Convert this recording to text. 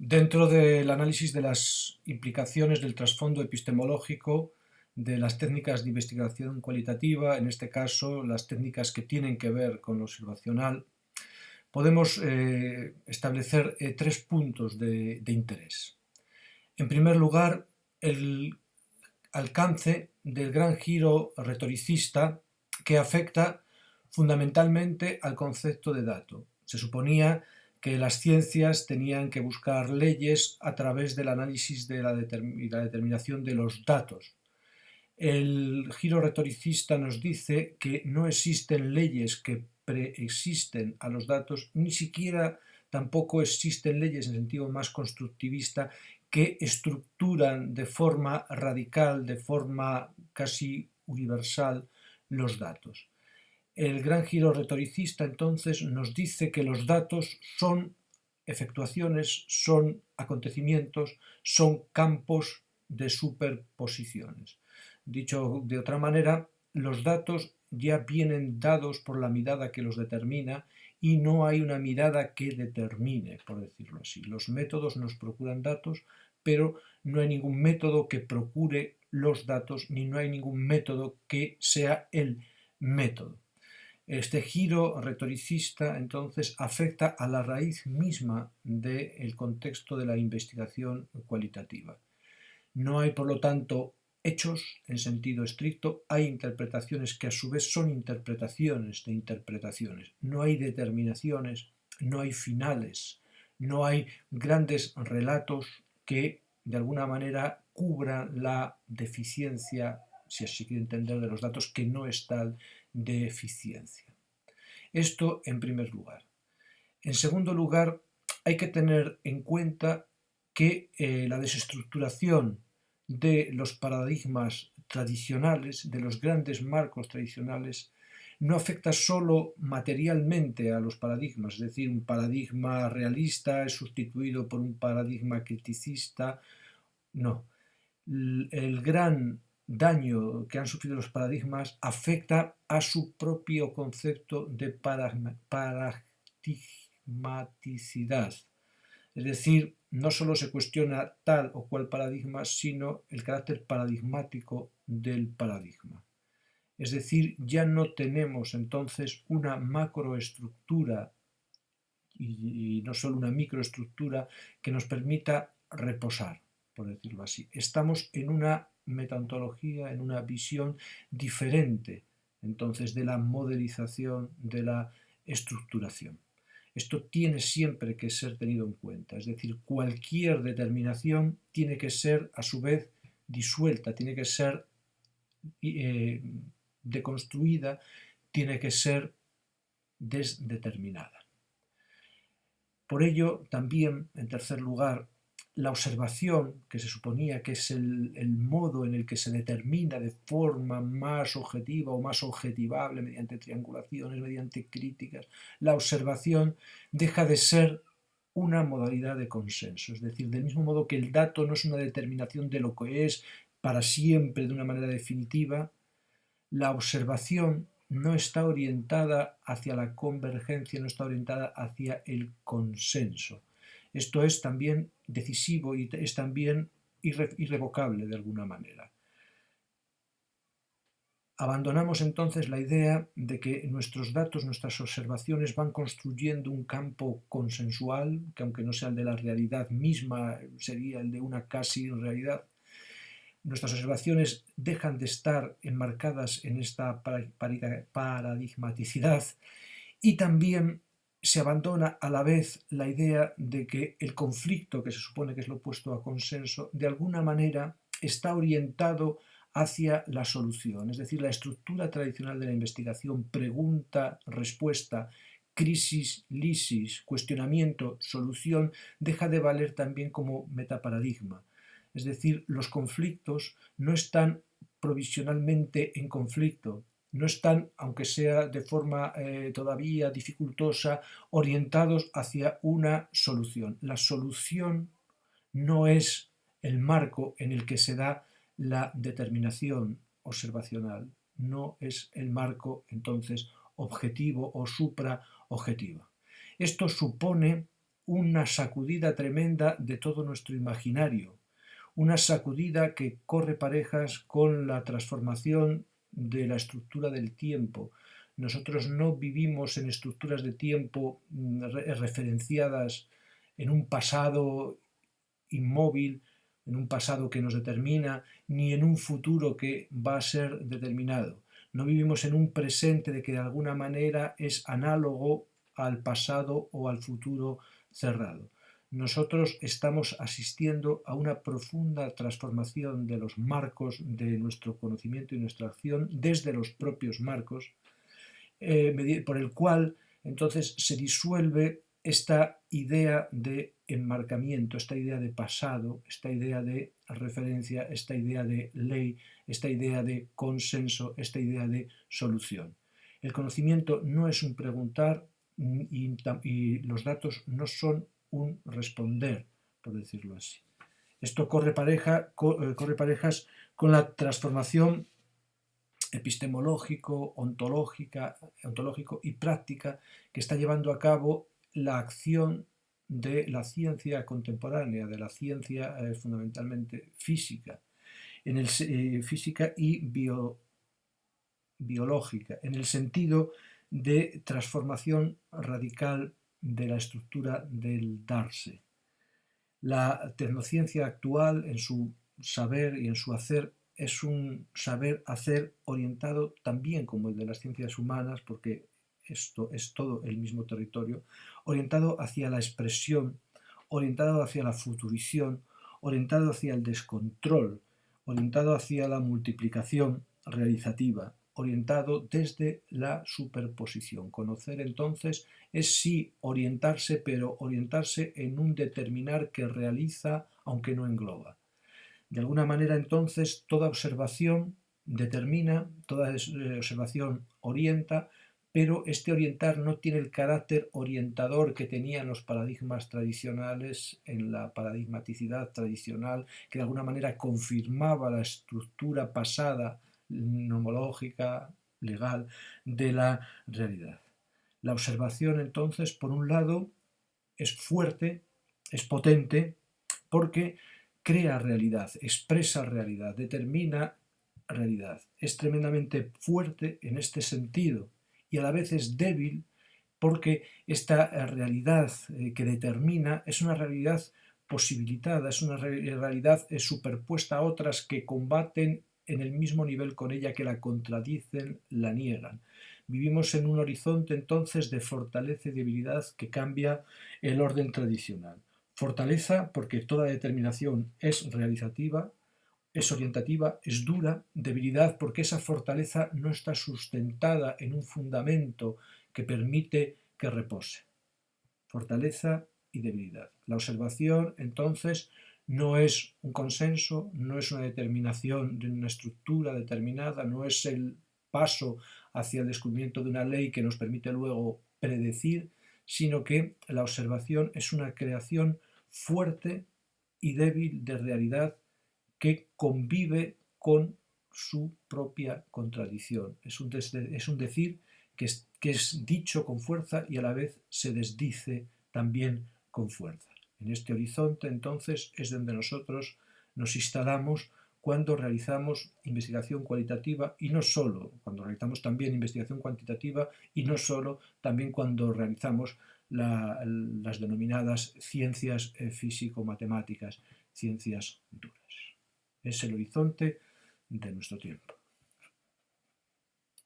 Dentro del análisis de las implicaciones del trasfondo epistemológico de las técnicas de investigación cualitativa, en este caso las técnicas que tienen que ver con lo observacional, podemos establecer tres puntos de interés. En primer lugar, el alcance del gran giro retoricista que afecta fundamentalmente al concepto de dato. Se suponía que las ciencias tenían que buscar leyes a través del análisis y la determinación de los datos. El giro retoricista nos dice que no existen leyes que preexisten a los datos, ni siquiera tampoco existen leyes en sentido más constructivista que estructuran de forma radical, de forma casi universal, los datos. El gran giro retoricista entonces nos dice que los datos son efectuaciones, son acontecimientos, son campos de superposiciones. Dicho de otra manera, los datos ya vienen dados por la mirada que los determina y no hay una mirada que determine, por decirlo así. Los métodos nos procuran datos, pero no hay ningún método que procure los datos, ni no hay ningún método que sea el método. Este giro retoricista entonces afecta a la raíz misma del contexto de la investigación cualitativa. No hay, por lo tanto, hechos en sentido estricto, hay interpretaciones que a su vez son interpretaciones de interpretaciones. No hay determinaciones, no hay finales, no hay grandes relatos que de alguna manera cubran la deficiencia, si así quiere entender, de los datos, que no es tal deficiencia. Esto en primer lugar. En segundo lugar, hay que tener en cuenta que la desestructuración de los paradigmas tradicionales, de los grandes marcos tradicionales, no afecta solo materialmente a los paradigmas, es decir, un paradigma realista es sustituido por un paradigma criticista, no. El gran daño que han sufrido los paradigmas afecta a su propio concepto de paradigmaticidad. Es decir, no solo se cuestiona tal o cual paradigma, sino el carácter paradigmático del paradigma. Es decir, ya no tenemos entonces una macroestructura y no solo una microestructura que nos permita reposar, por decirlo así. Estamos en una metaontología, en una visión diferente entonces de la modelización, de la estructuración. Esto tiene siempre que ser tenido en cuenta, es decir, cualquier determinación tiene que ser a su vez disuelta, tiene que ser deconstruida, tiene que ser desdeterminada. Por ello, también, en tercer lugar, la observación, que se suponía que es el modo en el que se determina de forma más objetiva o más objetivable mediante triangulaciones, mediante críticas, la observación deja de ser una modalidad de consenso. Es decir, del mismo modo que el dato no es una determinación de lo que es para siempre de una manera definitiva, la observación no está orientada hacia la convergencia, no está orientada hacia el consenso. Esto es también decisivo y es también irrevocable de alguna manera. Abandonamos entonces la idea de que nuestros datos, nuestras observaciones van construyendo un campo consensual, que aunque no sea el de la realidad misma, sería el de una casi realidad. Nuestras observaciones dejan de estar enmarcadas en esta paradigmaticidad y también se abandona a la vez la idea de que el conflicto, que se supone que es lo opuesto a consenso, de alguna manera está orientado hacia la solución. Es decir, la estructura tradicional de la investigación, pregunta, respuesta, crisis, lisis, cuestionamiento, solución, deja de valer también como metaparadigma. Es decir, los conflictos no están provisionalmente en conflicto, no están, aunque sea de forma todavía dificultosa, orientados hacia una solución. La solución no es el marco en el que se da la determinación observacional, no es el marco entonces objetivo o supraobjetivo. Esto supone una sacudida tremenda de todo nuestro imaginario, una sacudida que corre parejas con la transformación de la estructura del tiempo. Nosotros no vivimos en estructuras de tiempo referenciadas en un pasado inmóvil, en un pasado que nos determina, ni en un futuro que va a ser determinado. No vivimos en un presente de que de alguna manera es análogo al pasado o al futuro cerrado. Nosotros estamos asistiendo a una profunda transformación de los marcos de nuestro conocimiento y nuestra acción desde los propios marcos, por el cual entonces se disuelve esta idea de enmarcamiento, esta idea de pasado, esta idea de referencia, esta idea de ley, esta idea de consenso, esta idea de solución. El conocimiento no es un preguntar y los datos no son un responder, por decirlo así. Esto corre parejas con la transformación epistemológico, ontológico y práctica que está llevando a cabo la acción de la ciencia contemporánea, de la ciencia fundamentalmente física, física y biológica, en el sentido de transformación radical de la estructura del darse. La tecnociencia actual, en su saber y en su hacer, es un saber hacer orientado también como el de las ciencias humanas, porque esto es todo el mismo territorio, orientado hacia la expresión, orientado hacia la futurición, orientado hacia el descontrol, orientado hacia la multiplicación realizativa, orientado desde la superposición. Conocer entonces es sí orientarse, pero orientarse en un determinar que realiza aunque no engloba. De alguna manera entonces toda observación determina, toda observación orienta, pero este orientar no tiene el carácter orientador que tenían los paradigmas tradicionales en la paradigmaticidad tradicional, que de alguna manera confirmaba la estructura pasada, nomológica, legal, de la realidad. La observación entonces, por un lado, es fuerte, es potente, porque crea realidad, expresa realidad, determina realidad. Es tremendamente fuerte en este sentido y a la vez es débil porque esta realidad que determina es una realidad posibilitada, es una realidad superpuesta a otras que combaten en el mismo nivel con ella, que la contradicen, la niegan. Vivimos en un horizonte entonces de fortaleza y debilidad que cambia el orden tradicional. Fortaleza porque toda determinación es realizativa, es orientativa, es dura. Debilidad porque esa fortaleza no está sustentada en un fundamento que permite que repose. Fortaleza y debilidad. La observación, entonces, no es un consenso, no es una determinación de una estructura determinada, no es el paso hacia el descubrimiento de una ley que nos permite luego predecir, sino que la observación es una creación fuerte y débil de realidad que convive con su propia contradicción. Es un decir que es dicho con fuerza y a la vez se desdice también con fuerza. En este horizonte, entonces, es donde nosotros nos instalamos cuando realizamos investigación cualitativa y no solo, cuando realizamos también investigación cuantitativa y no solo, también cuando realizamos las denominadas ciencias físico-matemáticas, ciencias duras. Es el horizonte de nuestro tiempo.